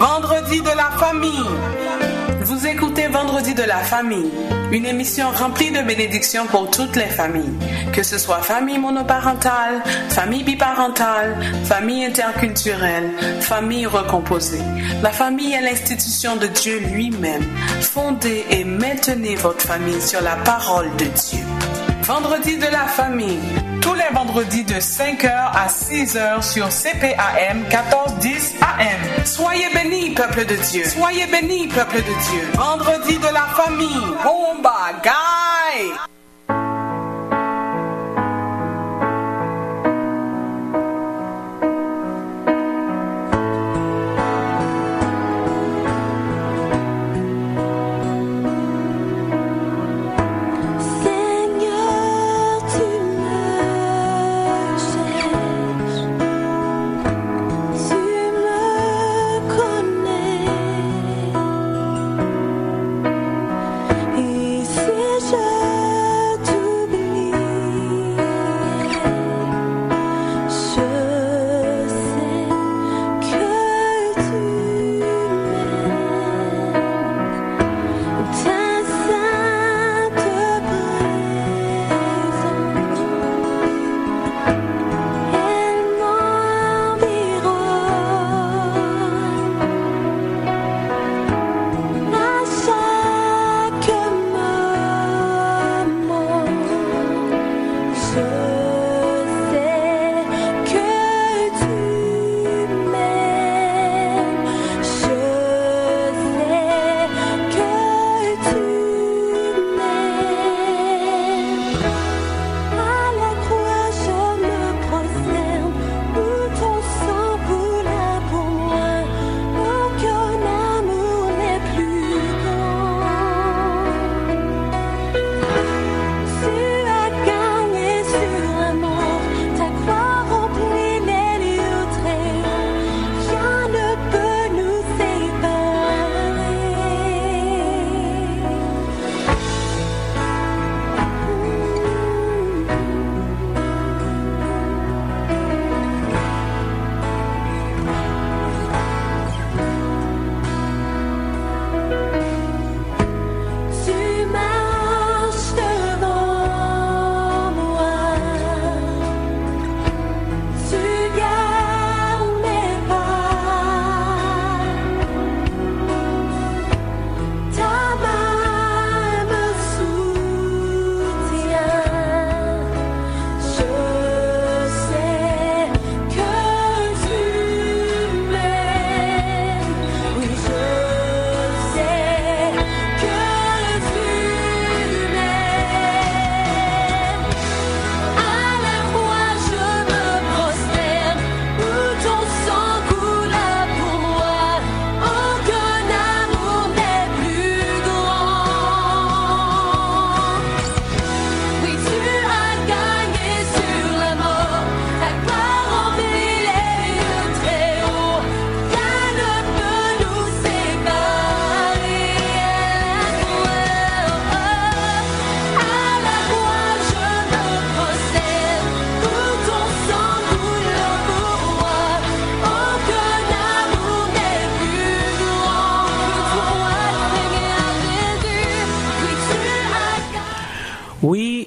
Vendredi de la famille. Vous écoutez Vendredi de la famille, une émission remplie de bénédictions pour toutes les familles, que ce soit famille monoparentale, famille biparentale, famille interculturelle, famille recomposée. La famille est l'institution de Dieu lui-même. Fondez et maintenez votre famille sur la parole de Dieu. Vendredi de la famille, tous les vendredis de 5h à 6h sur CPAM 1410 AM. Soyez bénis, peuple de Dieu. Soyez bénis, peuple de Dieu. Vendredi de la famille. Bomba, guy!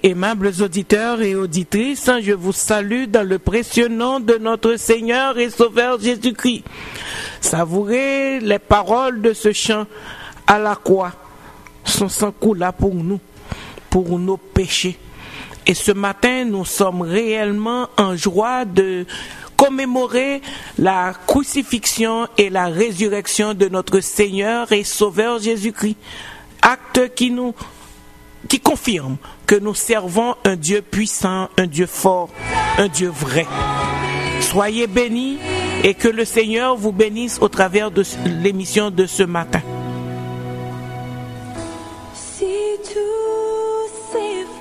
Aimables auditeurs et auditrices, je vous salue dans le précieux nom de notre Seigneur et Sauveur Jésus-Christ. Savourez les paroles de ce chant à la croix. Son sang coula pour nous, pour nos péchés. Et ce matin, nous sommes réellement en joie de commémorer la crucifixion et la résurrection de notre Seigneur et Sauveur Jésus-Christ. Acte qui confirme que nous servons un Dieu puissant, un Dieu fort, un Dieu vrai. Soyez bénis et que le Seigneur vous bénisse au travers de l'émission de ce matin. Si tout s'effondrait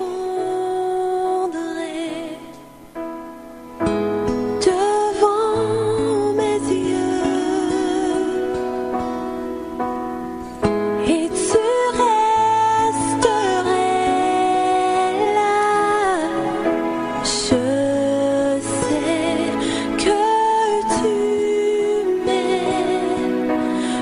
devant mes yeux et tu resterais là, je sais que tu m'aimes.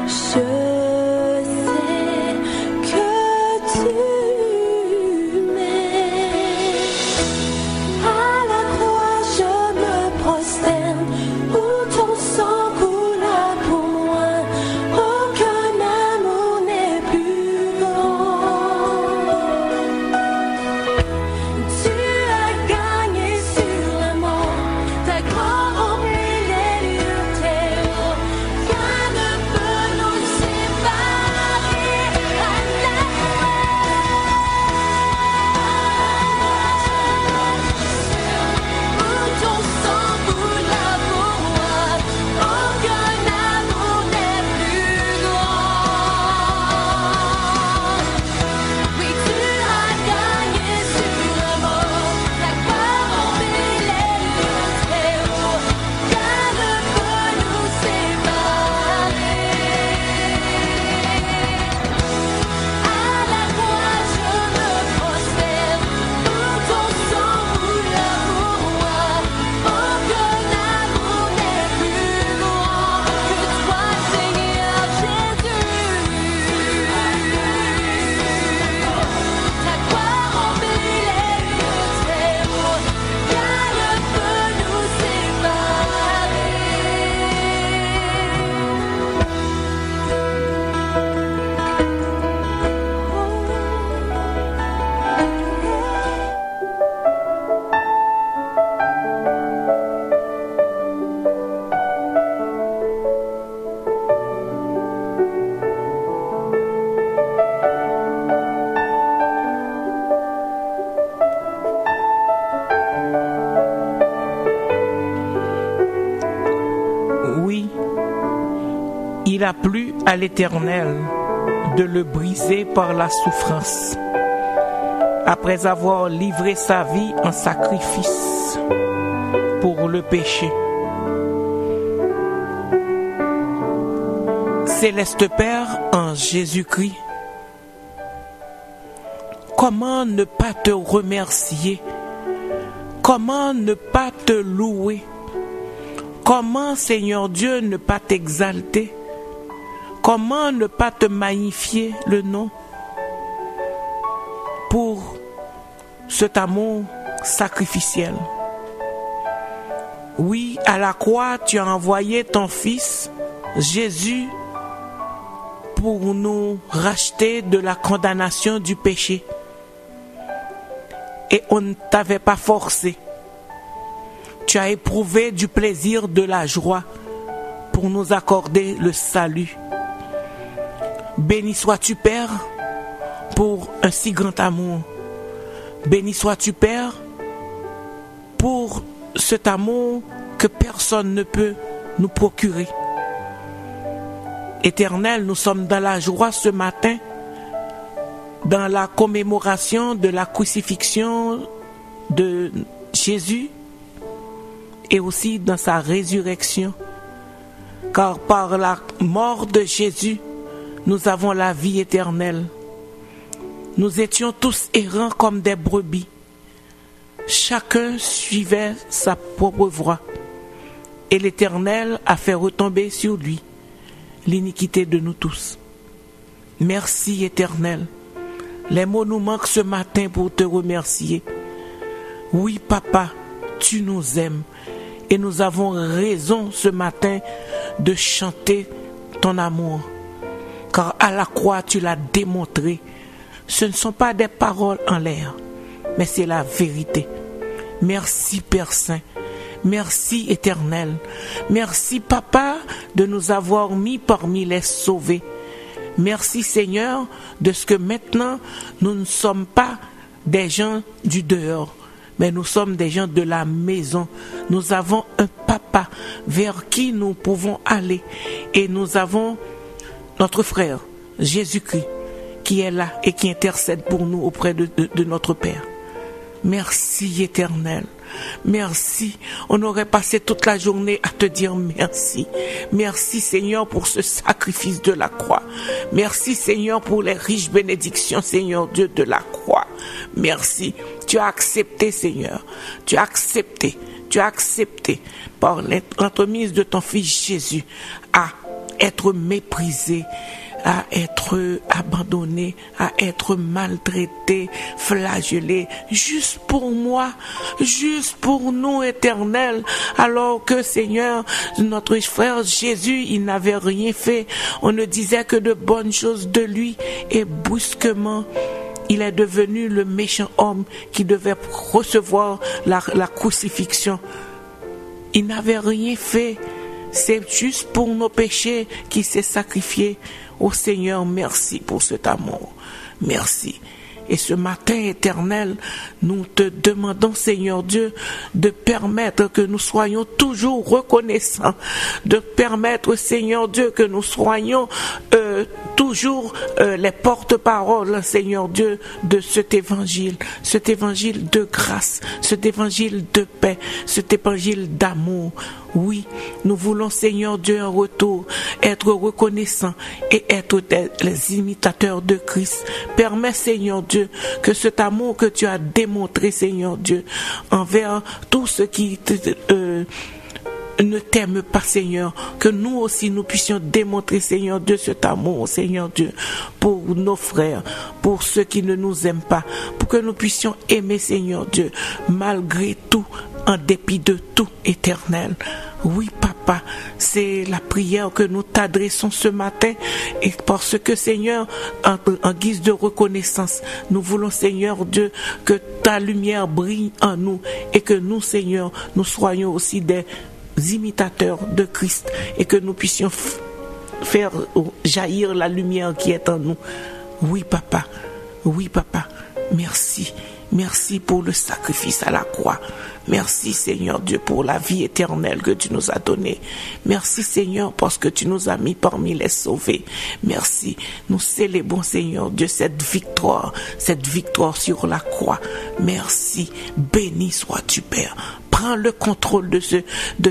Il a plu à l'Éternel de le briser par la souffrance, après avoir livré sa vie en sacrifice pour le péché. Céleste Père, en Jésus-Christ, comment ne pas te remercier? Comment ne pas te louer? Comment, Seigneur Dieu, ne pas t'exalter? Comment ne pas te magnifier le nom pour cet amour sacrificiel? Oui, à la croix, tu as envoyé ton Fils, Jésus, pour nous racheter de la condamnation du péché. Et on ne t'avait pas forcé. Tu as éprouvé du plaisir, de la joie pour nous accorder le salut. Béni sois-tu, Père, pour un si grand amour. Béni sois-tu, Père, pour cet amour que personne ne peut nous procurer. Éternel, nous sommes dans la joie ce matin, dans la commémoration de la crucifixion de Jésus et aussi dans sa résurrection. Car par la mort de Jésus, nous avons la vie éternelle. Nous étions tous errants comme des brebis. Chacun suivait sa propre voie. Et l'Éternel a fait retomber sur lui l'iniquité de nous tous. Merci Éternel. Les mots nous manquent ce matin pour te remercier. Oui, Papa, tu nous aimes et nous avons raison ce matin de chanter ton amour. Car à la croix, tu l'as démontré. Ce ne sont pas des paroles en l'air, mais c'est la vérité. Merci Père Saint. Merci Éternel. Merci Papa de nous avoir mis parmi les sauvés. Merci Seigneur de ce que maintenant nous ne sommes pas des gens du dehors, mais nous sommes des gens de la maison. Nous avons un Papa vers qui nous pouvons aller et nous avons notre frère Jésus-Christ qui est là et qui intercède pour nous auprès de notre Père. Merci Éternel. Merci. On aurait passé toute la journée à te dire merci. Merci Seigneur pour ce sacrifice de la croix. Merci Seigneur pour les riches bénédictions, Seigneur Dieu, de la croix. Merci. Tu as accepté Seigneur. Tu as accepté. Tu as accepté par l'entremise de ton Fils Jésus à être méprisé, à être abandonné, à être maltraité, flagellé, juste pour moi, juste pour nous, Éternel, alors que Seigneur, notre frère Jésus, il n'avait rien fait, on ne disait que de bonnes choses de lui, et brusquement, il est devenu le méchant homme qui devait recevoir la crucifixion. Il n'avait rien fait, c'est juste pour nos péchés qu'il s'est sacrifié. Oh Seigneur, merci pour cet amour. Merci. Et ce matin éternel, nous te demandons, Seigneur Dieu, de permettre que nous soyons toujours reconnaissants, de permettre, Seigneur Dieu, que nous soyons toujours les porte-paroles, Seigneur Dieu, de cet évangile de grâce, cet évangile de paix, cet évangile d'amour. Oui, nous voulons, Seigneur Dieu, en retour, être reconnaissants et être les imitateurs de Christ. Permets, Seigneur Dieu, que cet amour que tu as démontré, Seigneur Dieu, envers tous ceux qui ne t'aiment pas, Seigneur, que nous aussi nous puissions démontrer, Seigneur Dieu, cet amour, Seigneur Dieu, pour nos frères, pour ceux qui ne nous aiment pas, pour que nous puissions aimer, Seigneur Dieu, malgré tout, en dépit de tout, Éternel. Oui, Papa, c'est la prière que nous t'adressons ce matin, et parce que, Seigneur, en guise de reconnaissance, nous voulons, Seigneur Dieu, que ta lumière brille en nous, et que nous, Seigneur, nous soyons aussi des imitateurs de Christ, et que nous puissions faire jaillir la lumière qui est en nous. Oui, Papa, merci. Merci pour le sacrifice à la croix. Merci Seigneur Dieu pour la vie éternelle que tu nous as donnée. Merci Seigneur parce que tu nous as mis parmi les sauvés. Merci. Nous célébrons Seigneur Dieu cette victoire sur la croix. Merci. Béni sois-tu Père. Prends le contrôle de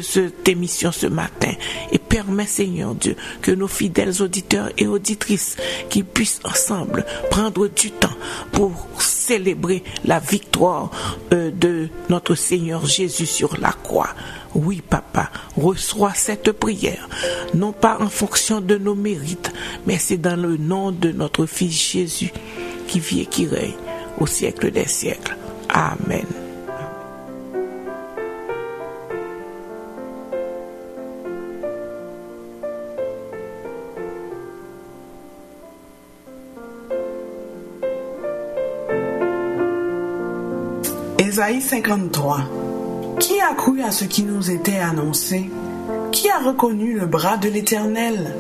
cette émission ce matin et permets Seigneur Dieu que nos fidèles auditeurs et auditrices qui puissent ensemble prendre du temps pour célébrer la victoire de notre Seigneur Jésus sur la croix. Oui, Papa, reçois cette prière, non pas en fonction de nos mérites, mais c'est dans le nom de notre Fils Jésus qui vit et qui règne au siècle des siècles. Amen. Ésaïe 53. Qui a cru à ce qui nous était annoncé? Qui a reconnu le bras de l'Éternel?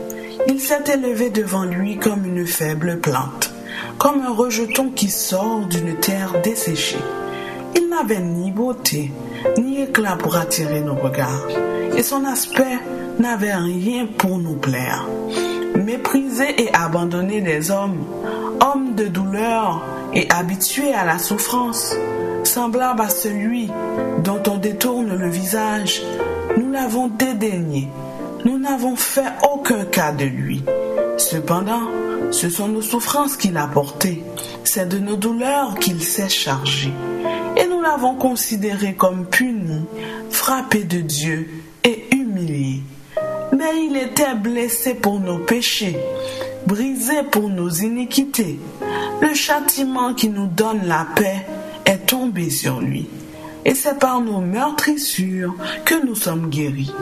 Il s'est élevé devant lui comme une faible plante, comme un rejeton qui sort d'une terre desséchée. Il n'avait ni beauté, ni éclat pour attirer nos regards, et son aspect n'avait rien pour nous plaire. Méprisé et abandonné des hommes, homme de douleur et habitué à la souffrance, semblable à celui dont on détourne le visage, nous l'avons dédaigné, nous n'avons fait aucun cas de lui. Cependant, ce sont nos souffrances qu'il a portées, c'est de nos douleurs qu'il s'est chargé. Et nous l'avons considéré comme puni, frappé de Dieu et humilié. Mais il était blessé pour nos péchés, brisé pour nos iniquités. Le châtiment qui nous donne la paix est tombé sur lui. Et c'est par nos meurtrissures que nous sommes guéris.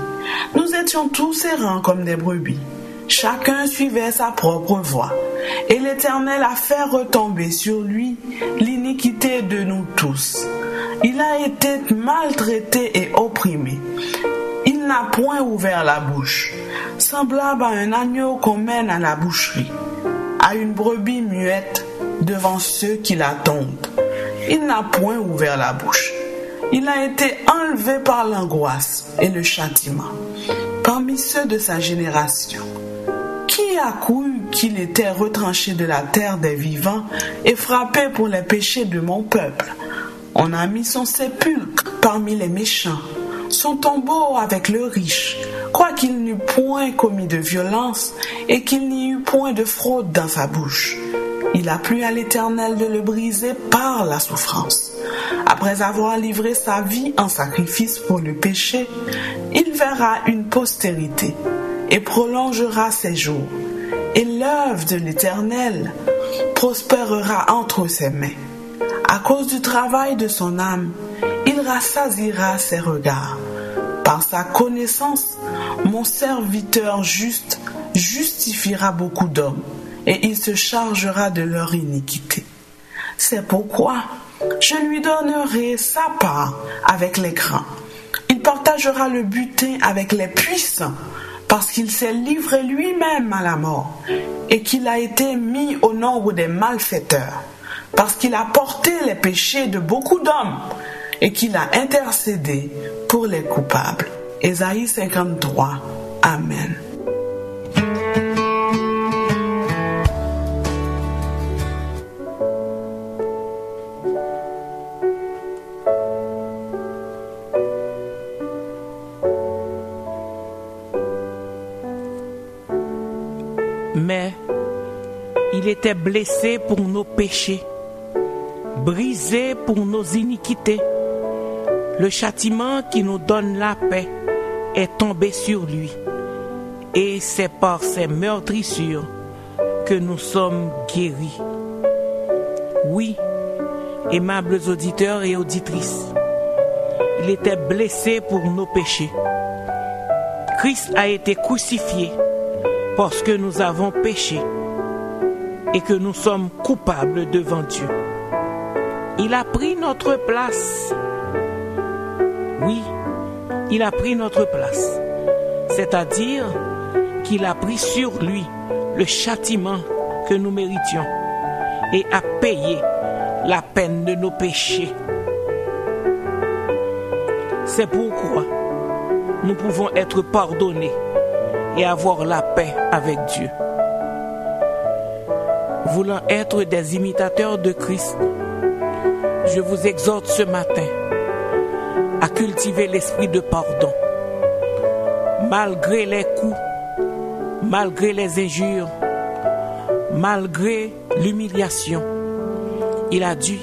Nous étions tous errants comme des brebis. Chacun suivait sa propre voie. Et l'Éternel a fait retomber sur lui l'iniquité de nous tous. Il a été maltraité et opprimé. Il n'a point ouvert la bouche, semblable à un agneau qu'on mène à la boucherie, à une brebis muette devant ceux qui l'attendent. Il n'a point ouvert la bouche. Il a été enlevé par l'angoisse et le châtiment. Parmi ceux de sa génération, qui a cru qu'il était retranché de la terre des vivants et frappé pour les péchés de mon peuple? On a mis son sépulcre parmi les méchants, son tombeau avec le riche, quoiqu'il n'eût point commis de violence et qu'il n'y eût point de fraude dans sa bouche. Il a plu à l'Éternel de le briser par la souffrance. Après avoir livré sa vie en sacrifice pour le péché, il verra une postérité et prolongera ses jours. Et l'œuvre de l'Éternel prospérera entre ses mains. À cause du travail de son âme, il rassasiera ses regards. Par sa connaissance, mon serviteur juste justifiera beaucoup d'hommes, et il se chargera de leur iniquité. C'est pourquoi je lui donnerai sa part avec les grands. Il partagera le butin avec les puissants, parce qu'il s'est livré lui-même à la mort, et qu'il a été mis au nombre des malfaiteurs, parce qu'il a porté les péchés de beaucoup d'hommes, et qu'il a intercédé pour les coupables. Ésaïe 53. Amen. Mais il était blessé pour nos péchés, brisé pour nos iniquités. Le châtiment qui nous donne la paix est tombé sur lui, et c'est par ses meurtrissures que nous sommes guéris. Oui, aimables auditeurs et auditrices, il était blessé pour nos péchés. Christ a été crucifié parce que nous avons péché et que nous sommes coupables devant Dieu. Il a pris notre place. Oui, il a pris notre place. C'est-à-dire qu'il a pris sur lui le châtiment que nous méritions et a payé la peine de nos péchés. C'est pourquoi nous pouvons être pardonnés et avoir la paix avec Dieu. Voulant être des imitateurs de Christ, je vous exhorte ce matin à cultiver l'esprit de pardon. Malgré les coups, malgré les injures, malgré l'humiliation, il a dû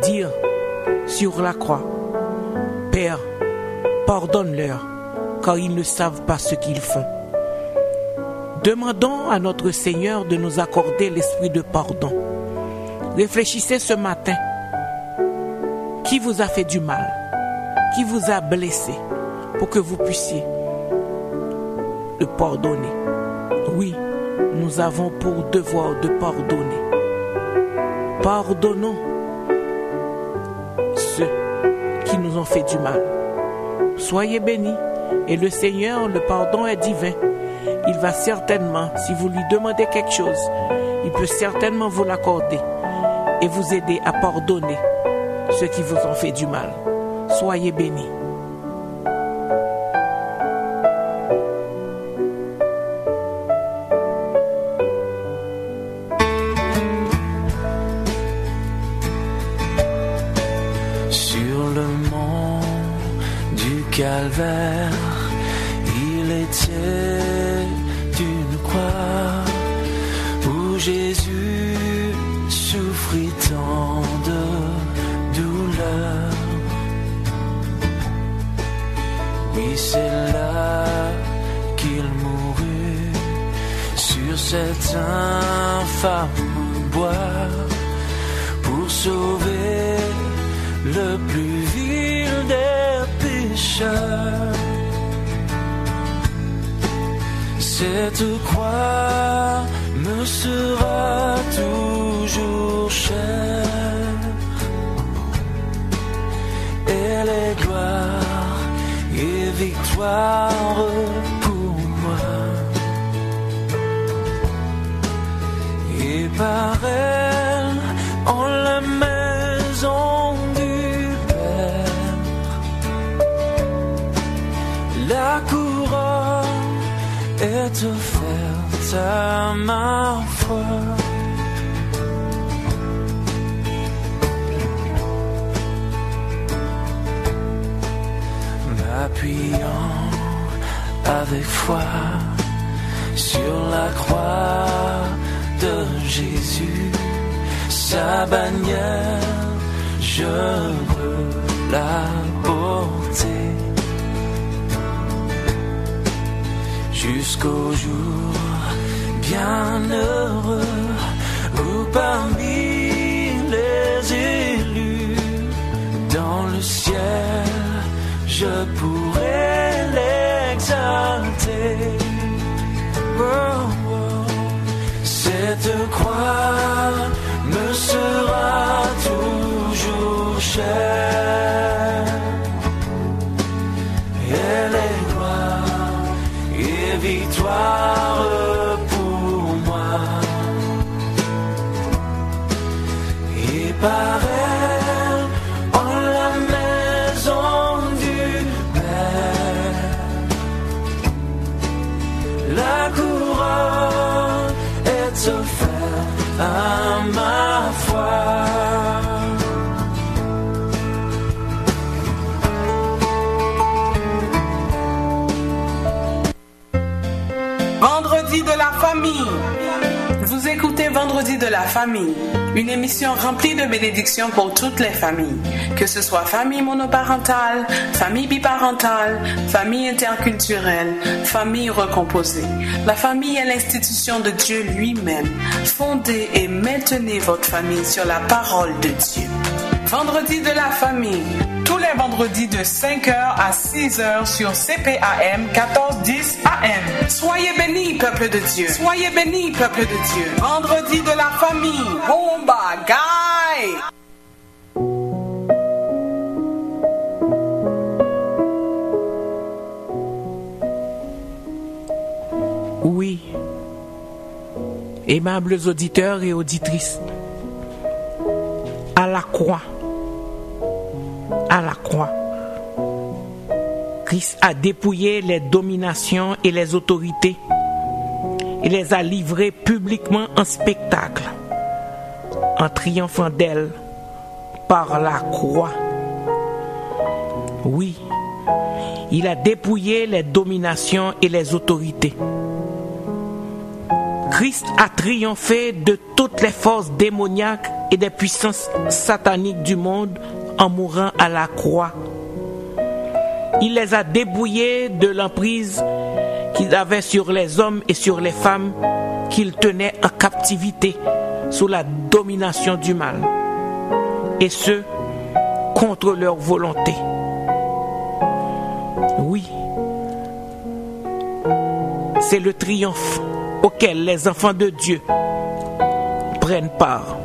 dire sur la croix, « Père, pardonne-leur, car ils ne savent pas ce qu'ils font. » Demandons à notre Seigneur de nous accorder l'esprit de pardon. Réfléchissez ce matin. Qui vous a fait du mal? Qui vous a blessé? Pour que vous puissiez le pardonner. Oui, nous avons pour devoir de pardonner. Pardonnons ceux qui nous ont fait du mal. Soyez bénis. Et le Seigneur, le pardon est divin. Il va certainement, si vous lui demandez quelque chose, il peut certainement vous l'accorder et vous aider à pardonner ceux qui vous ont fait du mal. Soyez bénis. Sur le mont du Calvaire, il était une croix où Jésus souffrit tant de douleur. Oui, c'est là qu'il mourut sur cet infâme bois pour sauver le plus vil des pécheurs. Cette croix me sera toujours chère. Elle est gloire et victoire pour moi. Et par elle, en la maison du Père, la couronne est offerte à ma foi. M'appuyant avec foi sur la croix de Jésus, sa bannière, je veux la porter jusqu'au jour bienheureux où parmi les élus dans le ciel je pourrai l'exalter. Oh, oh. Cette croix me sera toujours chère. Elle est gloire et victoire pour moi. Et par elle, en la maison du Père, la couronne est offerte à ma foi. Vendredi de la famille. Vous écoutez Vendredi de la famille, une émission remplie de bénédictions pour toutes les familles, que ce soit famille monoparentale, famille biparentale, famille interculturelle, famille recomposée. La famille est l'institution de Dieu lui-même. Fondez et maintenez votre famille sur la parole de Dieu. Vendredi de la famille, tous les vendredis de 5h à 6h sur CPAM 1410 AM. Soyez bénis, peuple de Dieu. Soyez bénis, peuple de Dieu. Vendredi de la famille. Bomba, guy! Oui, aimables auditeurs et auditrices, à la croix, Christ a dépouillé les dominations et les autorités. Il les a livrées publiquement en spectacle, en triomphant d'elles par la croix. Oui, il a dépouillé les dominations et les autorités. Christ a triomphé de toutes les forces démoniaques et des puissances sataniques du monde en mourant à la croix. Il les a dépouillés de l'emprise qu'ils avaient sur les hommes et sur les femmes qu'ils tenaient en captivité sous la domination du mal, et ce, contre leur volonté. Oui, c'est le triomphe auquel les enfants de Dieu prennent part.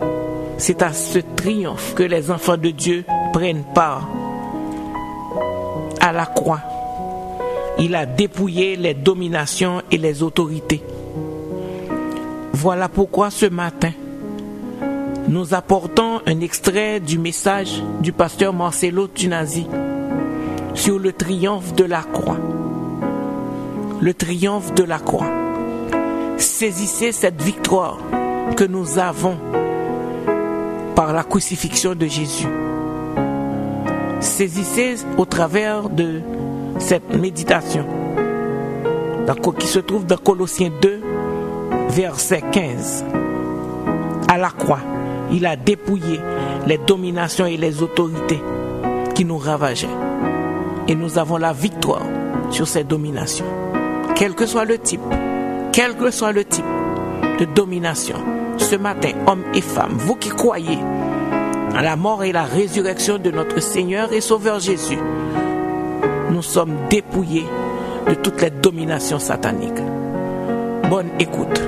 C'est à ce triomphe que les enfants de Dieu prennent part. À la croix, il a dépouillé les dominations et les autorités. Voilà pourquoi ce matin, nous apportons un extrait du message du pasteur Marcelo Tunazi sur le triomphe de la croix. Le triomphe de la croix. Saisissez cette victoire que nous avons par la crucifixion de Jésus. Saisissez au travers de cette méditation qui se trouve dans Colossiens 2, verset 15. À la croix, il a dépouillé les dominations et les autorités qui nous ravageaient. Et nous avons la victoire sur ces dominations. Quel que soit le type de domination, ce matin, hommes et femmes, vous qui croyez à la mort et la résurrection de notre Seigneur et Sauveur Jésus, nous sommes dépouillés de toutes les dominations sataniques. Bonne écoute.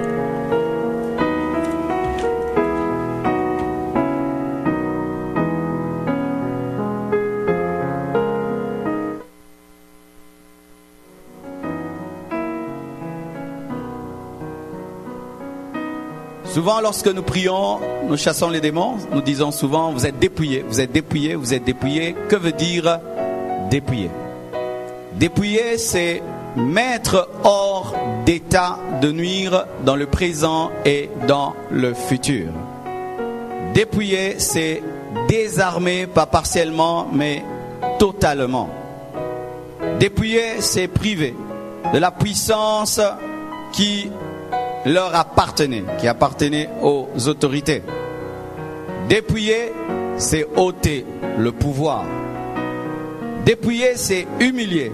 Souvent, lorsque nous prions, nous chassons les démons, nous disons souvent, vous êtes dépouillés, vous êtes dépouillés, vous êtes dépouillés. Que veut dire dépouiller? Dépouiller, c'est mettre hors d'état de nuire dans le présent et dans le futur. Dépouiller, c'est désarmer, pas partiellement, mais totalement. Dépouiller, c'est priver de la puissance qui leur appartenait, qui appartenait aux autorités. Dépouiller, c'est ôter le pouvoir. Dépouiller, c'est humilier,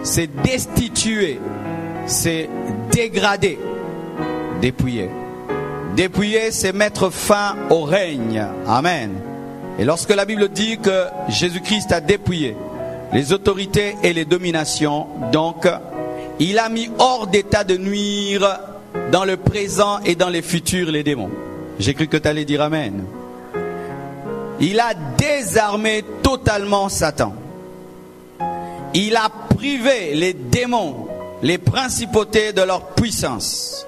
c'est destituer, c'est dégrader. Dépouiller. Dépouiller, c'est mettre fin au règne. Amen. Et lorsque la Bible dit que Jésus-Christ a dépouillé les autorités et les dominations, donc il a mis hors d'état de nuire dans le présent et dans les futurs les démons. J'ai cru que tu allais dire amen. Il a désarmé totalement Satan. Il a privé les démons, les principautés de leur puissance.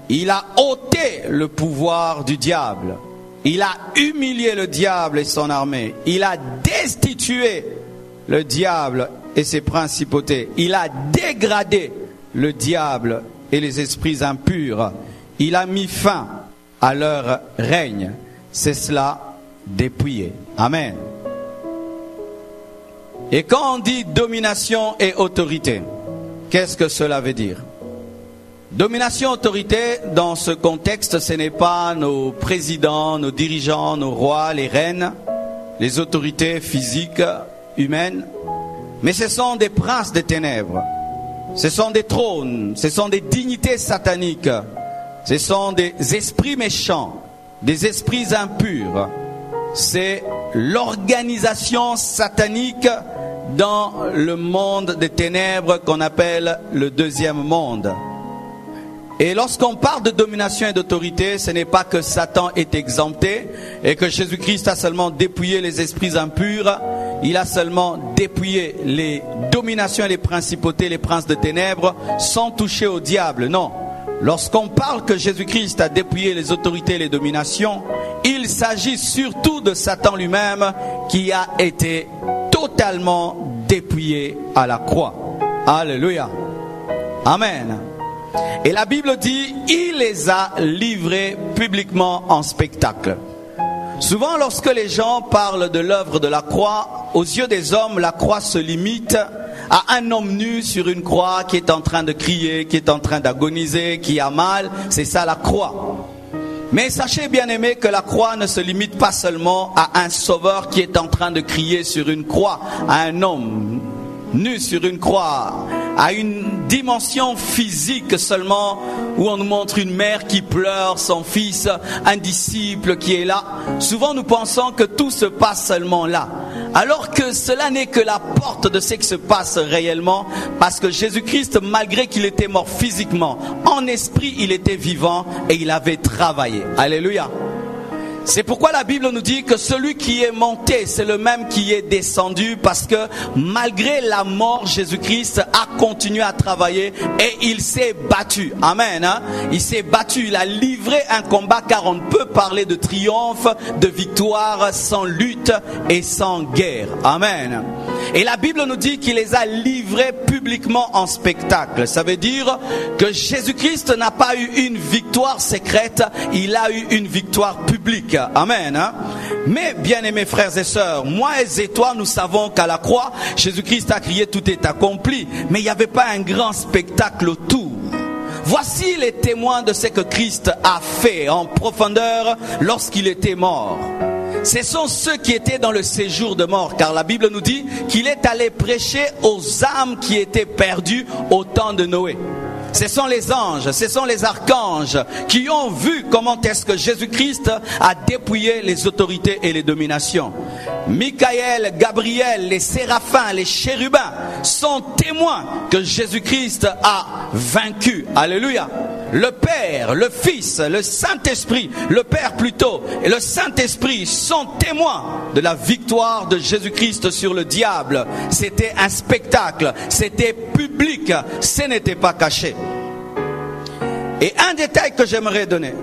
Il a ôté le pouvoir du diable. Il a humilié le diable et son armée. Il a destitué le diable et ses principautés. Il a dégradé le diable et les esprits impurs. Il a mis fin à leur règne. C'est cela, dépouiller. Amen. Et quand on dit domination et autorité, qu'est-ce que cela veut dire? Domination, autorité, dans ce contexte, ce n'est pas nos présidents, nos dirigeants, nos rois, les reines, les autorités physiques, humaines, mais ce sont des princes des ténèbres. Ce sont des trônes, ce sont des dignités sataniques, ce sont des esprits méchants, des esprits impurs. C'est l'organisation satanique dans le monde des ténèbres qu'on appelle le deuxième monde. Et lorsqu'on parle de domination et d'autorité, ce n'est pas que Satan est exempté et que Jésus-Christ a seulement dépouillé les esprits impurs. Il a seulement dépouillé les dominations et les principautés, les princes de ténèbres, sans toucher au diable. Non. Lorsqu'on parle que Jésus-Christ a dépouillé les autorités et les dominations, il s'agit surtout de Satan lui-même qui a été totalement dépouillé à la croix. Alléluia. Amen. Et la Bible dit, il les a livrés publiquement en spectacle. Souvent, lorsque les gens parlent de l'œuvre de la croix, aux yeux des hommes, la croix se limite à un homme nu sur une croix qui est en train de crier, qui est en train d'agoniser, qui a mal. C'est ça la croix. Mais sachez, bien-aimés, que la croix ne se limite pas seulement à un sauveur qui est en train de crier sur une croix, à un homme nu sur une croix, à une dimension physique seulement, où on nous montre une mère qui pleure son fils, un disciple qui est là. Souvent nous pensons que tout se passe seulement là, alors que cela n'est que la porte de ce qui se passe réellement, parce que Jésus-Christ, malgré qu'il était mort physiquement, en esprit il était vivant et il avait travaillé. Alléluia. C'est pourquoi la Bible nous dit que celui qui est monté, c'est le même qui est descendu, parce que malgré la mort, Jésus-Christ a continué à travailler et il s'est battu. Amen. Il s'est battu, il a livré un combat, car on ne peut parler de triomphe, de victoire sans lutte et sans guerre. Amen. Et la Bible nous dit qu'il les a livrés publiquement en spectacle. Ça veut dire que Jésus-Christ n'a pas eu une victoire secrète, il a eu une victoire publique. Amen. Mais bien aimés frères et sœurs, moi et toi, nous savons qu'à la croix, Jésus-Christ a crié tout est accompli, mais il n'y avait pas un grand spectacle autour. Voici les témoins de ce que Christ a fait en profondeur lorsqu'il était mort. Ce sont ceux qui étaient dans le séjour de mort, car la Bible nous dit qu'il est allé prêcher aux âmes qui étaient perdues au temps de Noé. Ce sont les anges, ce sont les archanges qui ont vu comment est-ce que Jésus-Christ a dépouillé les autorités et les dominations. Michael, Gabriel, les séraphins, les chérubins sont témoins que Jésus-Christ a vaincu. Alléluia. Le Père, le Fils, le Saint-Esprit, le Père plutôt, et le Saint-Esprit sont témoins de la victoire de Jésus-Christ sur le diable. C'était un spectacle, c'était public, ce n'était pas caché. Et un détail que j'aimerais donner,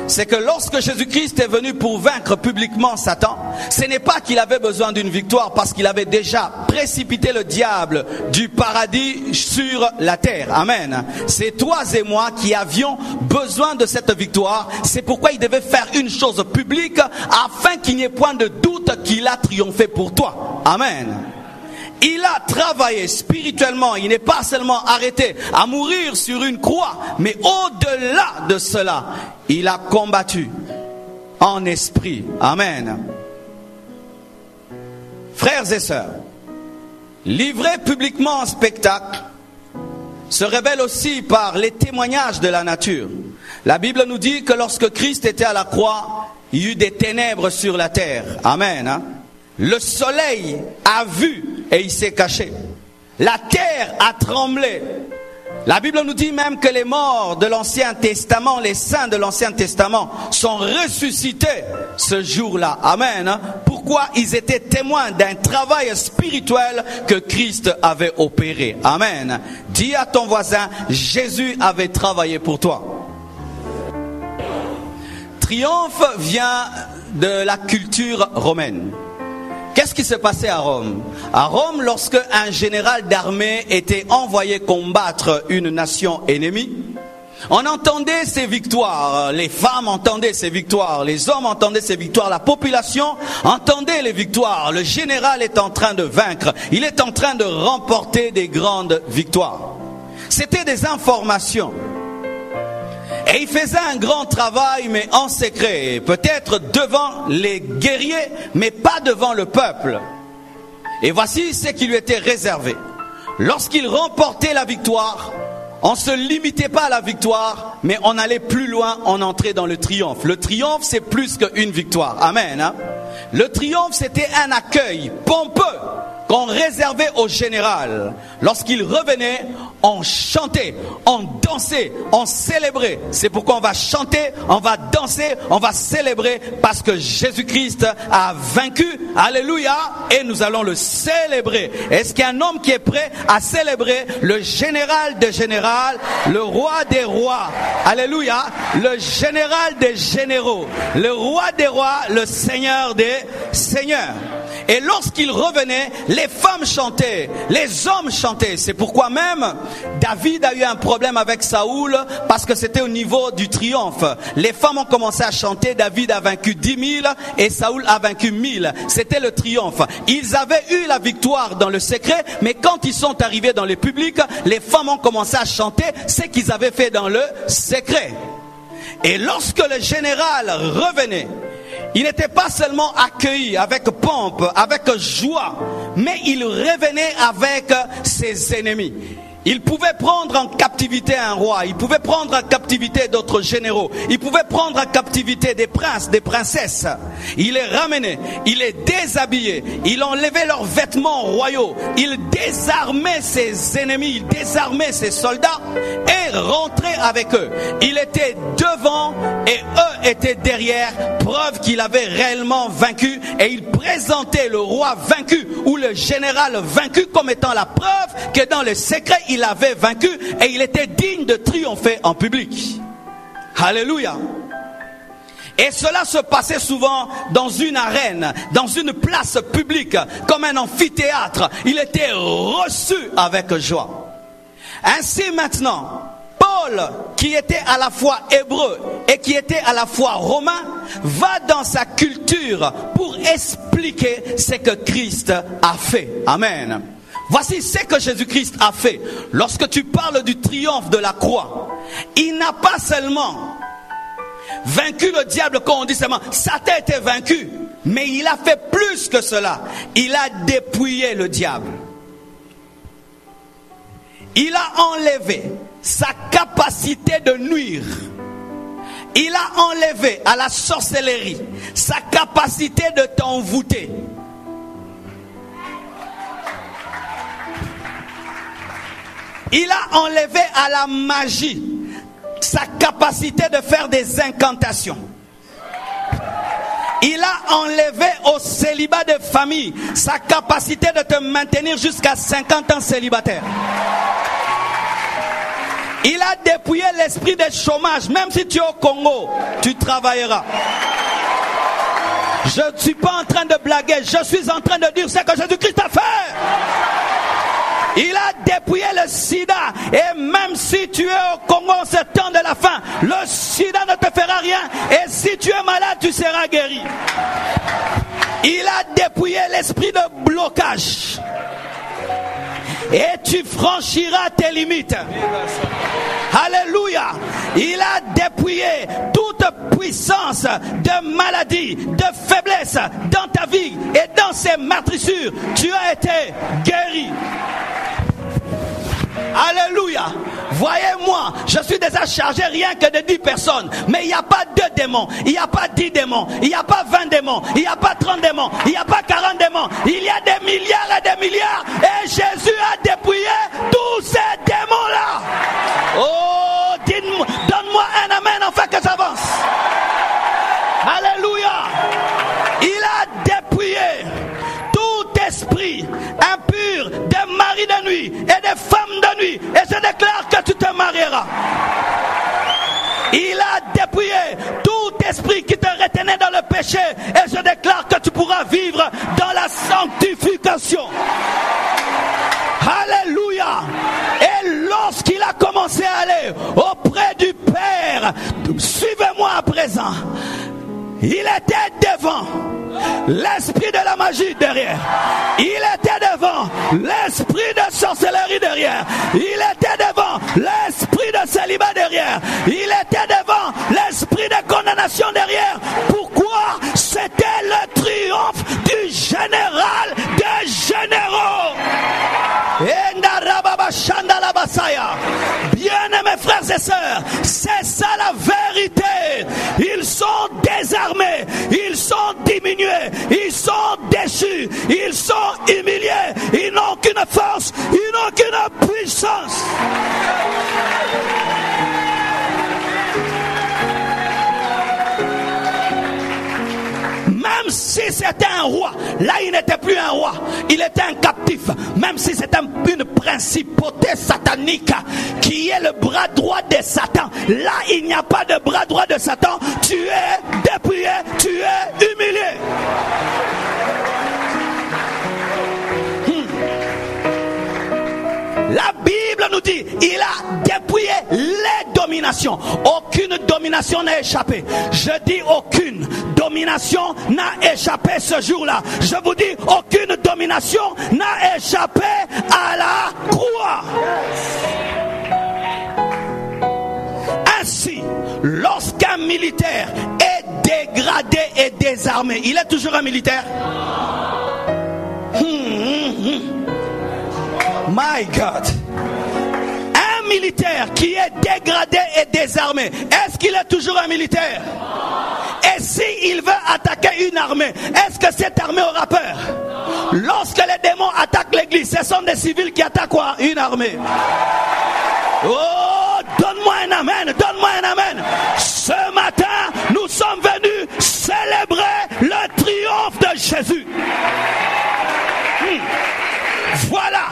c'est que lorsque Jésus-Christ est venu pour vaincre publiquement Satan, ce n'est pas qu'il avait besoin d'une victoire, parce qu'il avait déjà précipité le diable du paradis sur la terre. Amen. C'est toi et moi qui avions besoin de cette victoire. C'est pourquoi il devait faire une chose publique, afin qu'il n'y ait point de doute qu'il a triomphé pour toi. Amen. Il a travaillé spirituellement, il n'est pas seulement arrêté à mourir sur une croix, mais au-delà de cela, il a combattu en esprit. Amen. Frères et sœurs, livré publiquement en spectacle se révèle aussi par les témoignages de la nature. La Bible nous dit que lorsque Christ était à la croix, il y eut des ténèbres sur la terre. Amen. Le soleil a vu et il s'est caché. La terre a tremblé. La Bible nous dit même que les morts de l'Ancien Testament, les saints de l'Ancien Testament, sont ressuscités ce jour-là. Amen. Pourquoi? Ils étaient témoins d'un travail spirituel que Christ avait opéré. Amen. Dis à ton voisin, Jésus avait travaillé pour toi. Triomphe vient de la culture romaine. Qu'est-ce qui s'est passé à Rome? À Rome, lorsque un général d'armée était envoyé combattre une nation ennemie, on entendait ses victoires, les femmes entendaient ses victoires, les hommes entendaient ses victoires, la population entendait les victoires. Le général est en train de vaincre, il est en train de remporter des grandes victoires. C'était des informations. Et il faisait un grand travail, mais en secret, peut-être devant les guerriers, mais pas devant le peuple. Et voici ce qui lui était réservé. Lorsqu'il remportait la victoire, on ne se limitait pas à la victoire, mais on allait plus loin, on entrait dans le triomphe. Le triomphe, c'est plus qu'une victoire. Amen. Le triomphe, c'était un accueil pompeux qu'on réservait au général. Lorsqu'il revenait, on chantait, on dansait, on célébrait. C'est pourquoi on va chanter, on va danser, on va célébrer, parce que Jésus-Christ a vaincu. Alléluia. Et nous allons le célébrer. Est-ce qu'il y a un homme qui est prêt à célébrer le général des généraux, le roi des rois? Alléluia. Le général des généraux, le roi des rois, le seigneur des seigneurs. Et lorsqu'il revenait, les femmes chantaient, les hommes chantaient. C'est pourquoi même David a eu un problème avec Saoul, parce que c'était au niveau du triomphe. Les femmes ont commencé à chanter, David a vaincu 10 000 et Saoul a vaincu 1000. C'était le triomphe. Ils avaient eu la victoire dans le secret, mais quand ils sont arrivés dans le public, les femmes ont commencé à chanter ce qu'ils avaient fait dans le secret. Et lorsque le général revenait, il n'était pas seulement accueilli avec pompe, avec joie, mais il revenait avec ses ennemis. Il pouvait prendre en captivité un roi, il pouvait prendre en captivité d'autres généraux, il pouvait prendre en captivité des princes, des princesses. Il les ramenait, il les déshabillait, il enlevait leurs vêtements royaux, il désarmait ses ennemis, il désarmait ses soldats et rentrait avec eux. Il était devant et eux étaient derrière, preuve qu'il avait réellement vaincu, et il présentait le roi vaincu ou le général vaincu comme étant la preuve que dans le secret il avait vaincu et il était digne de triompher en public. Alléluia. Et cela se passait souvent dans une arène, dans une place publique, comme un amphithéâtre. Il était reçu avec joie. Ainsi maintenant, Paul, qui était à la fois hébreu et qui était à la fois romain, va dans sa culture pour expliquer ce que Christ a fait. Amen. Voici ce que Jésus-Christ a fait. Lorsque tu parles du triomphe de la croix, il n'a pas seulement vaincu le diable, quand on dit seulement Satan était vaincu, mais il a fait plus que cela. Il a dépouillé le diable. Il a enlevé sa capacité de nuire. Il a enlevé à la sorcellerie sa capacité de t'envoûter. Il a enlevé à la magie sa capacité de faire des incantations. Il a enlevé au célibat de famille sa capacité de te maintenir jusqu'à 50 ans célibataire. Il a dépouillé l'esprit de chômage. Même si tu es au Congo, tu travailleras. Je ne suis pas en train de blaguer. Je suis en train de dire ce que Jésus-Christ a fait. Il a dépouillé le sida. Et même si tu es au Congo en ce temps de la faim, le sida ne te fera rien. Et si tu es malade, tu seras guéri. Il a dépouillé l'esprit de blocage. Et tu franchiras tes limites. Alléluia. Il a dépouillé toute puissance de maladie, de faiblesse dans ta vie. Et dans ces meurtrissures, tu as été guéri. Alléluia. Voyez-moi, je suis déjà chargé rien que de 10 personnes. Mais il n'y a pas 2 démons, il n'y a pas 10 démons, il n'y a pas 20 démons, il n'y a pas 30 démons, il n'y a pas 40 démons. Il y a des milliards et des milliards. Et Jésus a dépouillé tous ces démons-là. Oh, donne-moi un amen afin que j'avance. Alléluia. Il a dépouillé tout esprit impur des maris de nuit et des femmes de nuit. Et je déclare que tu te marieras. Il a dépouillé tout esprit qui te retenait dans le péché. Et je déclare que tu pourras vivre dans la sanctification. Alléluia. Et lorsqu'il a commencé à aller auprès du Père, suivez-moi à présent, il était devant l'esprit de la magie derrière. Il était devant l'esprit de sorcellerie derrière. Il était devant l'esprit de célibat derrière. Il était devant l'esprit de condamnation derrière. Pourquoi? C'était le triomphe du général des généraux. Bien-aimés frères et sœurs, c'est ça la vérité. Ils sont désarmés, ils sont diminués, ils sont déchus, ils sont humiliés, ils n'ont aucune force, ils n'ont aucune puissance. Même si c'était un roi, là il n'était plus un roi, il était un captif. Même si c'était une principauté satanique qui est le bras droit de Satan, là il n'y a pas de bras droit de Satan. Tu es dépouillé, tu es humilié. nous dit, il a dépouillé les dominations. Aucune domination n'a échappé. Je dis aucune domination n'a échappé ce jour-là. Je vous dis, aucune domination n'a échappé à la croix. Ainsi, lorsqu'un militaire est dégradé et désarmé, il est toujours un militaire. My God. Un militaire qui est dégradé et désarmé, est-ce qu'il est toujours un militaire? Et s'il veut attaquer une armée, est-ce que cette armée aura peur? Lorsque les démons attaquent l'église, ce sont des civils qui attaquent quoi? Une armée. Oh, donne-moi un amen, donne-moi un amen. Ce matin, nous sommes venus célébrer le triomphe de Jésus. Voilà.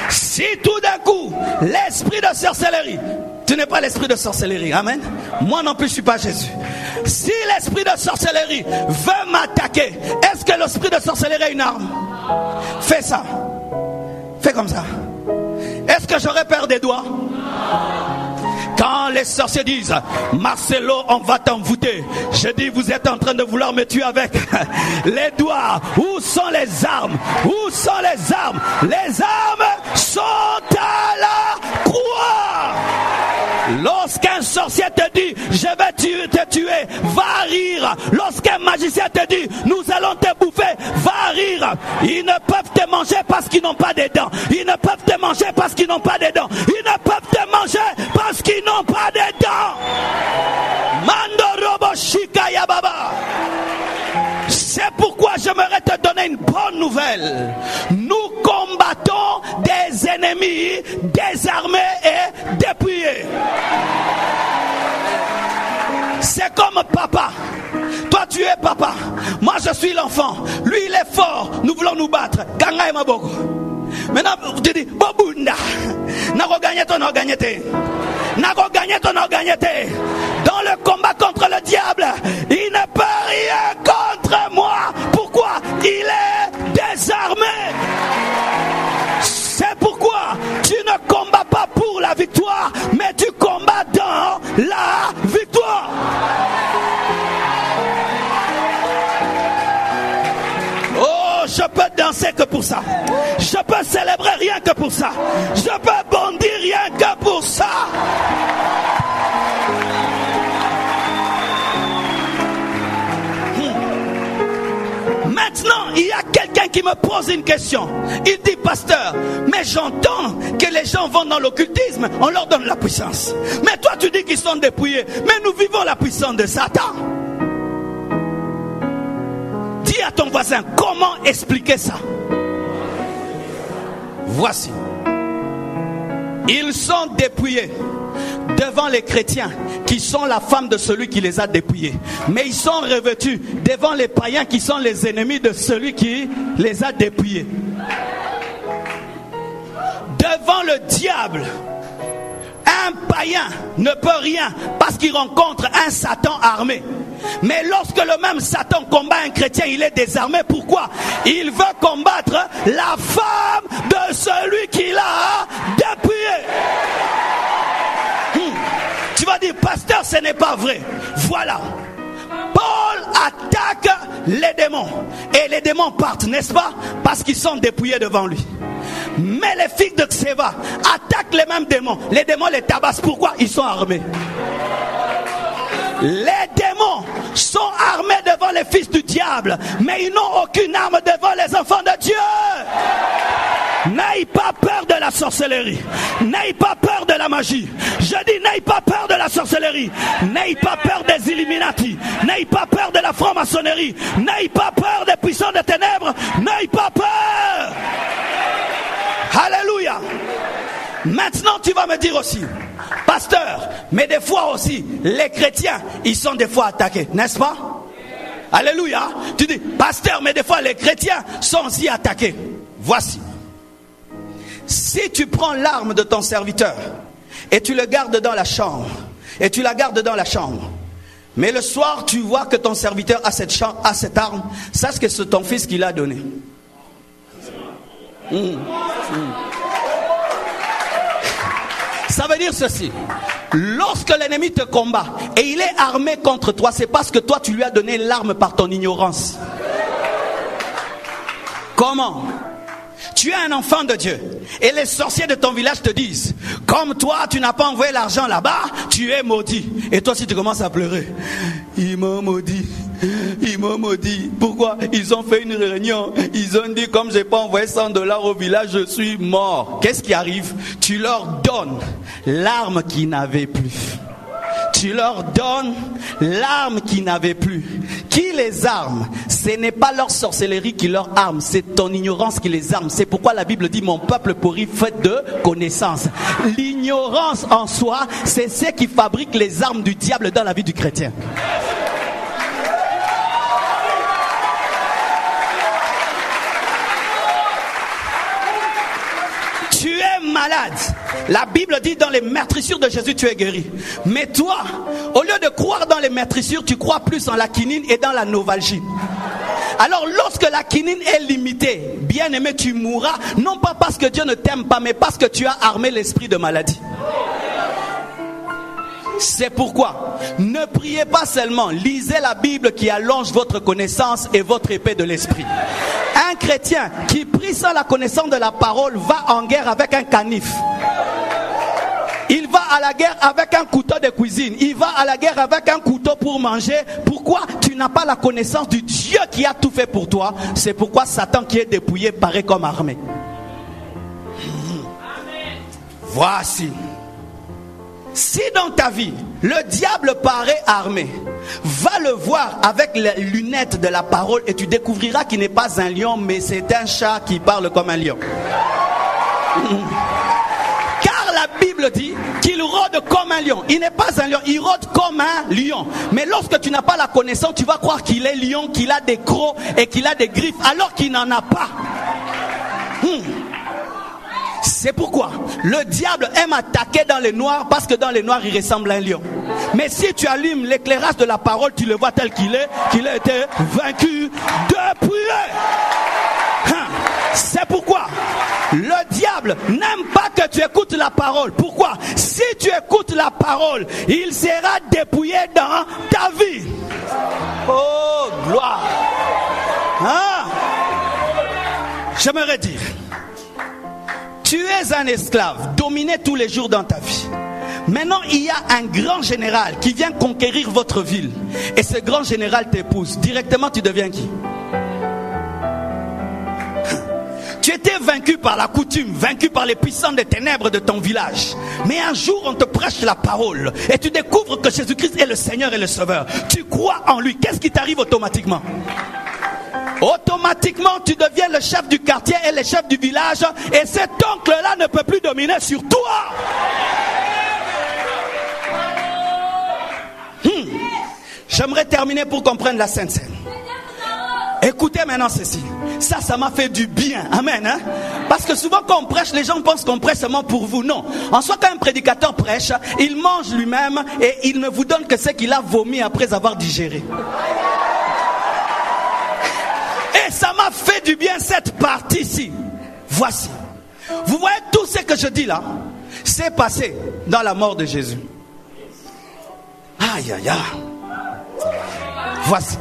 Si tout d'un coup, l'esprit de sorcellerie, tu n'es pas l'esprit de sorcellerie, amen. Moi non plus, je ne suis pas Jésus. Si l'esprit de sorcellerie veut m'attaquer, est-ce que l'esprit de sorcellerie est une arme? Fais ça. Fais comme ça. Est-ce que j'aurais peur des doigts? Quand les sorciers disent, Marcelo, on va t'envoûter, je dis, vous êtes en train de vouloir me tuer avec les doigts. Où sont les armes? Où sont les armes? Les armes sont à la croix. Lorsqu'un sorcier te dit, je vais te tuer, va rire. Lorsqu'un magicien te dit, nous allons te bouffer, va rire. Ils ne peuvent te manger parce qu'ils n'ont pas de dents. Ils ne peuvent te manger parce qu'ils n'ont pas de dents. Ils ne peuvent te manger parce qu'ils n'ont pas de dents. Mando robo shika ya baba. C'est pourquoi j'aimerais te donner une bonne nouvelle. Nous combattons des ennemis désarmés et dépouillés. C'est comme papa. Toi tu es papa. Moi je suis l'enfant. Lui il est fort. Nous voulons nous battre. Ganga et Maboko. Maintenant tu dis Bobunda. Nako gagné ton organisé. Nako gagné ton organisé. Dans le combat contre le diable, il ne peut rien contre moi. Pourquoi? Il est désarmé. C'est pourquoi tu ne combats pas pour la victoire, mais tu combats dans la victoire. Oh, je peux danser que pour ça. Je peux célébrer rien que pour ça. Je peux bondir rien que pour ça. Maintenant, il y a quelqu'un qui me pose une question. Il dit, pasteur, mais j'entends que les gens vont dans l'occultisme, on leur donne la puissance. Mais toi, tu dis qu'ils sont dépouillés. Mais nous vivons la puissance de Satan. Dis à ton voisin, comment expliquer ça? Voici. Ils sont dépouillés devant les chrétiens qui sont la femme de celui qui les a dépouillés. Mais ils sont revêtus devant les païens qui sont les ennemis de celui qui les a dépouillés. Devant le diable, un païen ne peut rien parce qu'il rencontre un Satan armé. Mais lorsque le même Satan combat un chrétien, il est désarmé. Pourquoi? Il veut combattre la femme de celui qui l'a dépouillé. Tu vas dire, pasteur, ce n'est pas vrai. Voilà. Paul attaque les démons. Et les démons partent, n'est-ce pas? Parce qu'ils sont dépouillés devant lui. Mais les filles de Xéva attaquent les mêmes démons. Les démons les tabassent. Pourquoi? Ils sont armés. Les démons sont armés devant les fils du diable, mais ils n'ont aucune arme devant les enfants de Dieu. N'aie pas peur de la sorcellerie. N'aie pas peur de la magie. Je dis, n'aie pas peur de la sorcellerie. N'aie pas peur des Illuminati. N'aie pas peur de la franc-maçonnerie. N'aie pas peur des puissants des ténèbres. N'aie pas peur. Alléluia. Maintenant, tu vas me dire aussi, pasteur, mais des fois aussi, les chrétiens, ils sont des fois attaqués, n'est-ce pas? Alléluia. Tu dis, pasteur, mais des fois, les chrétiens sont aussi attaqués. Voici. Si tu prends l'arme de ton serviteur et tu le gardes dans la chambre, et tu la gardes dans la chambre, mais le soir, tu vois que ton serviteur a cette arme, sache que c'est ton fils qui l'a donné. Ça veut dire ceci. Lorsque l'ennemi te combat et il est armé contre toi, c'est parce que toi tu lui as donné l'arme par ton ignorance. Comment? Tu es un enfant de Dieu et les sorciers de ton village te disent, comme toi tu n'as pas envoyé l'argent là-bas, tu es maudit. Et toi si tu commences à pleurer, ils m'ont maudit. Ils m'ont maudit. Pourquoi? Ils ont fait une réunion. Ils ont dit, comme je n'ai pas envoyé $100 au village, je suis mort. Qu'est-ce qui arrive? Tu leur donnes l'arme qu'ils n'avaient plus. Tu leur donnes l'arme qu'ils n'avaient plus. Qui les arme? Ce n'est pas leur sorcellerie qui leur arme, c'est ton ignorance qui les arme. C'est pourquoi la Bible dit, mon peuple pourrit faute de connaissance. L'ignorance en soi, c'est ce qui fabrique les armes du diable dans la vie du chrétien. Tu es malade. La Bible dit dans les meurtrissures de Jésus tu es guéri. Mais toi, au lieu de croire dans les meurtrissures, tu crois plus en la quinine et dans la novalgie. Alors lorsque la quinine est limitée, bien aimé, tu mourras, non pas parce que Dieu ne t'aime pas, mais parce que tu as armé l'esprit de maladie. C'est pourquoi ne priez pas seulement, lisez la Bible qui allonge votre connaissance et votre épée de l'esprit. Un chrétien qui prie sans la connaissance de la parole va en guerre avec un canif. Il va à la guerre avec un couteau de cuisine. Il va à la guerre avec un couteau pour manger. Pourquoi? Tu n'as pas la connaissance du Dieu qui a tout fait pour toi. C'est pourquoi Satan qui est dépouillé paraît comme armé. Voici. Si dans ta vie, le diable paraît armé, va le voir avec les lunettes de la parole et tu découvriras qu'il n'est pas un lion, mais c'est un chat qui parle comme un lion. Car la Bible dit qu'il rôde comme un lion. Il n'est pas un lion, il rôde comme un lion. Mais lorsque tu n'as pas la connaissance, tu vas croire qu'il est lion, qu'il a des crocs et qu'il a des griffes, alors qu'il n'en a pas. C'est pourquoi le diable aime attaquer dans les noirs, parce que dans les noirs il ressemble à un lion. Mais si tu allumes l'éclairage de la parole, tu le vois tel qu'il est, qu'il a été vaincu, dépouillé. C'est pourquoi le diable n'aime pas que tu écoutes la parole. Pourquoi? Si tu écoutes la parole, il sera dépouillé dans ta vie. Oh gloire. J'aimerais dire, tu es un esclave, dominé tous les jours dans ta vie. Maintenant, il y a un grand général qui vient conquérir votre ville. Et ce grand général t'épouse. Directement, tu deviens qui? Tu étais vaincu par la coutume, vaincu par les puissants des ténèbres de ton village. Mais un jour, on te prêche la parole. Et tu découvres que Jésus-Christ est le Seigneur et le Sauveur. Tu crois en lui. Qu'est-ce qui t'arrive automatiquement? Automatiquement, tu deviens le chef du quartier et le chef du village. Et cet oncle-là ne peut plus dominer sur toi. J'aimerais terminer pour comprendre la Sainte Seine. Écoutez maintenant ceci. Ça m'a fait du bien. Amen. Hein? Parce que souvent quand on prêche, les gens pensent qu'on prêche seulement pour vous. Non. En soi, quand un prédicateur prêche, il mange lui-même et il ne vous donne que ce qu'il a vomi après avoir digéré. Et ça m'a fait du bien cette partie-ci. Voici. Vous voyez tout ce que je dis là, c'est passé dans la mort de Jésus. Aïe aïe aïe. Voici.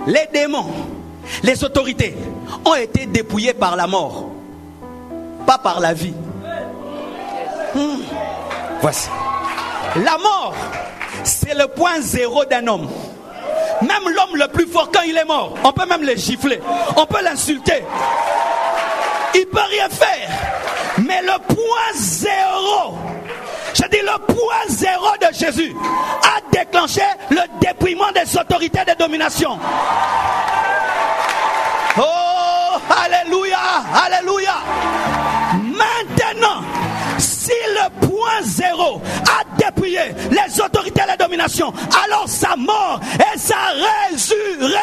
Les démons, les autorités ont été dépouillés par la mort, pas par la vie. Voici. La mort, c'est le point zéro d'un homme. Même l'homme le plus fort, quand il est mort, on peut même le gifler, on peut l'insulter. Il peut rien faire. Mais le point zéro, je dis le point zéro de Jésus, a déclenché le dépouillement des autorités de domination. Oh, alléluia, alléluia. Maintenant, si le point zéro a dépouillé les autorités de la domination, alors sa mort et sa résurrection.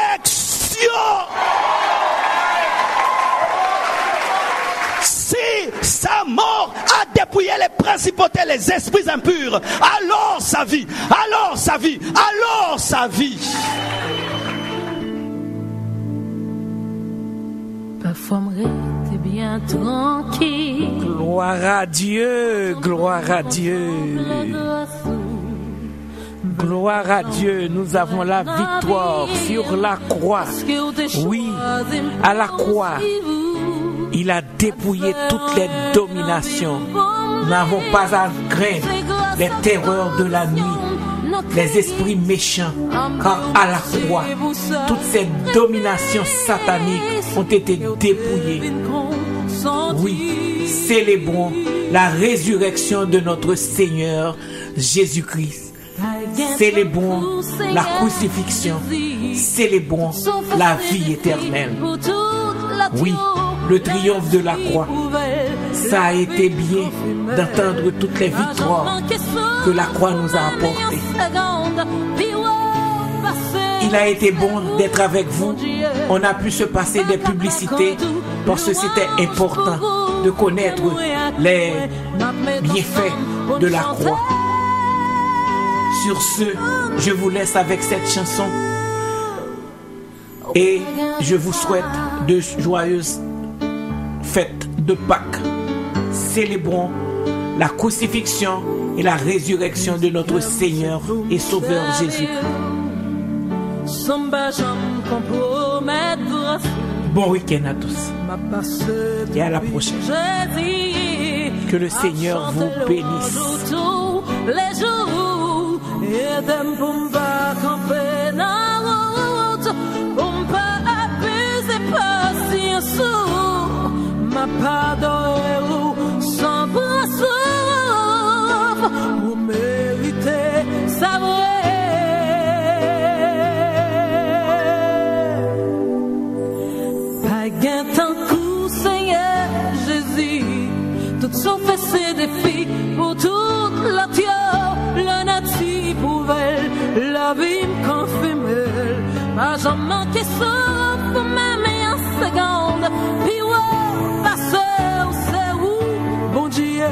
Si sa mort a dépouillé les principautés, les esprits impurs, alors sa vie, alors sa vie, alors sa vie. Parfois me rete bien. bien tranquille. Gloire à Dieu, gloire à Dieu. Gloire à Dieu, nous avons la victoire sur la croix. Oui, à la croix, il a dépouillé toutes les dominations. Nous n'avons pas à craindre les terreurs de la nuit, les esprits méchants, car à la croix, toutes ces dominations sataniques ont été dépouillées. Oui, célébrons la résurrection de notre Seigneur Jésus-Christ. Célébrons la crucifixion, célébrons la vie éternelle. Oui, le triomphe de la croix. Ça a été bien d'entendre toutes les victoires que la croix nous a apportées. Il a été bon d'être avec vous. On a pu se passer des publicités parce que c'était important de connaître les bienfaits de la croix. Sur ce, je vous laisse avec cette chanson et je vous souhaite de joyeuses fêtes de Pâques. Célébrons la crucifixion et la résurrection de notre Seigneur et Sauveur Jésus. Bon week-end à tous et à la prochaine. Que le Seigneur vous bénisse. Aide-moi pour me camper dans la route, pour me pas abuser patience, ma pas d'oreille sans brasseur, pour mériter sa vraie. Pas gain tant coup, Seigneur Jésus, tout sauf ces défis pour toute la terre, le natif. La vie me confirme, pas jamais manqué ça pour ma meilleure seconde. Puis ouais, passer, c'est où, bon Dieu,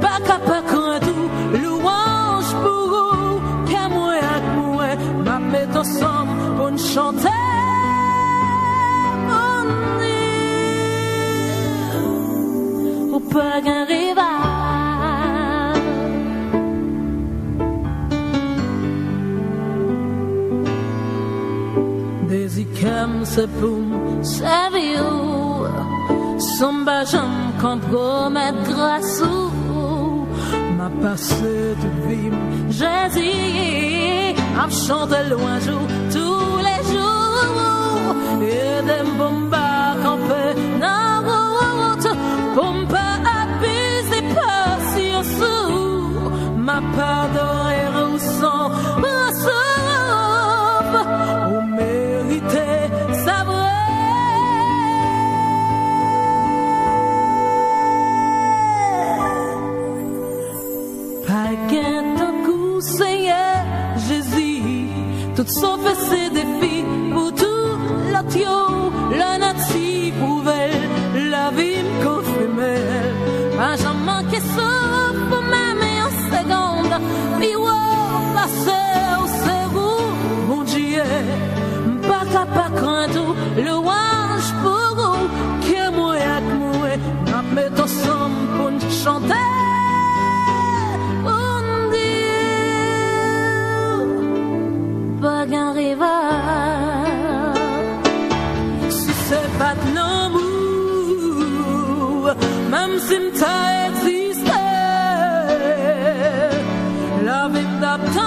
pas capable de tout, louange pour vous, qu'à moi avec moi, ma mettre ensemble pour nous chanter. Ou pas qu'un rival. Comme c'est pour me servir, sans bajam compromettre grâce ou m'a passé de vie, Jésus, à chanter loin jour tous les jours, et des bombes camper dans la route, pour me pas abuser patience, m'a pardonné ou sans tout sauf ces défis pour tout l'autre, le natif pouvait la vie me confirmer. Pas jamais manqué ça pour ma meilleure seconde. Puis ouais, passer, c'est vous, mon Dieu, pas capable de craindre louange pour vous, que moi avec moi, n'a mettre ensemble pour nous chanter. Si c'est pas de l'amour, même si m't'a existé, la vie m'adapte.